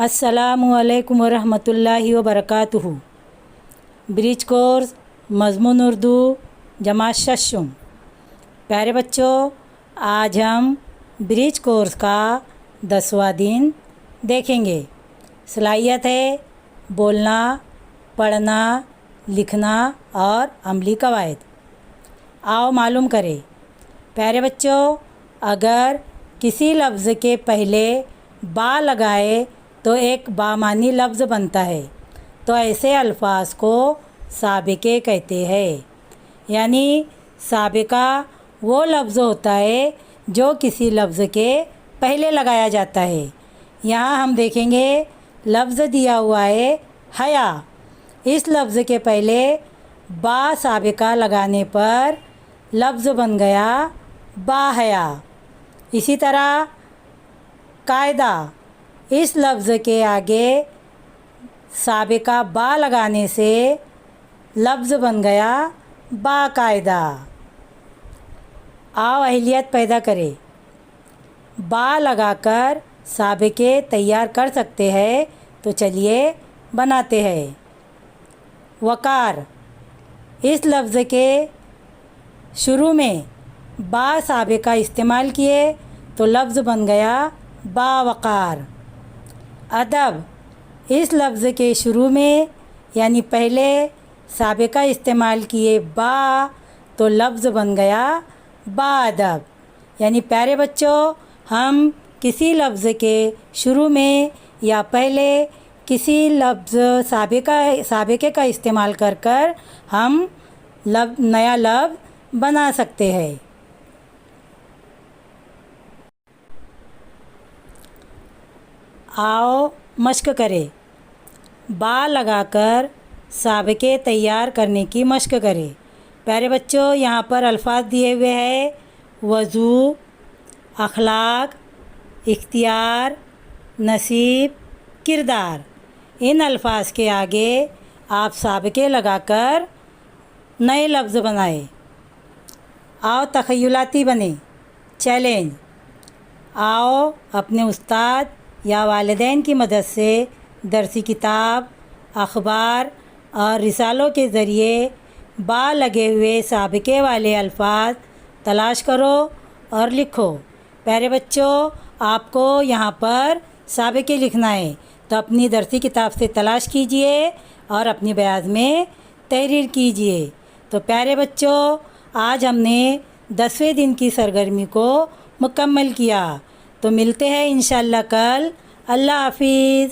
अस्सलामुअलैकुम वरहमतुल्लाहि वबरकातुहू। Bridge course मज़मून Urdu जमात शशुम। प्यारे बच्चों, आज हम ब्रिज कोर्स का 10वां दिन देखेंगे। सलाहियत है बोलना, पढ़ना, लिखना और अमली कवायद। आओ मालूम करें। प्यारे बच्चों, अगर किसी लफ्ज़ के पहले बा लगाए तो एक बामानी लफ्ज़ बनता है, तो ऐसे अल्फाज को साबिके कहते हैं। यानी साबिका वो लफ्ज़ होता है जो किसी लफ्ज़ के पहले लगाया जाता है। यहाँ हम देखेंगे लफ्ज़ दिया हुआ है हया। इस लफ्ज़ के पहले बा साबिका लगाने पर लफ्ज़ बन गया बा हया। इसी तरह कायदा, इस लफ्ज़ के आगे साबिका बा लगाने से लफ्ज़ बन गया बाकायदा। आओ अहलियत पैदा करें। बा लगाकर साबिके तैयार कर सकते हैं, तो चलिए बनाते हैं। वकार, इस लफ्ज़ के शुरू में बा साबिका इस्तेमाल किए तो लफ्ज़ बन गया बावकार। अदब, इस लफ्ज़ के शुरू में यानी पहले साबिका इस्तेमाल किए बा तो लफ्ज़ बन गया बाअदब। यानी प्यारे बच्चों, हम किसी लफ्ज़ के शुरू में या पहले किसी लफ्ज़ साबिके का इस्तेमाल कर हम नया लफ्ज़ बना सकते हैं। आओ मश्क करें। बा लगाकर साबिके तैयार करने की मश्क करें। प्यारे बच्चों, यहाँ पर अल्फाज दिए हुए हैं वज़ू, अखलाक, इख्तियार, नसीब, किरदार। इन अल्फाज के आगे आप साबिके लगाकर नए लफ्ज़ बनाए। आओ तख़य्युलाती बने। चैलेंज, आओ अपने उस्ताद या वालिदैन की मदद से दरसी किताब, अखबार और रिसालों के ज़रिए बा लगे हुए साबिके वाले अल्फाज तलाश करो और लिखो। प्यारे बच्चों, आपको यहाँ पर साबिके लिखना है, तो अपनी दरसी किताब से तलाश कीजिए और अपनी बयाज में तहरीर कीजिए। तो प्यारे बच्चों, आज हमने 10वें दिन की सरगर्मी को मुकम्मल किया। तो मिलते हैं इंशाअल्लाह कल। अल्लाह हाफिज़।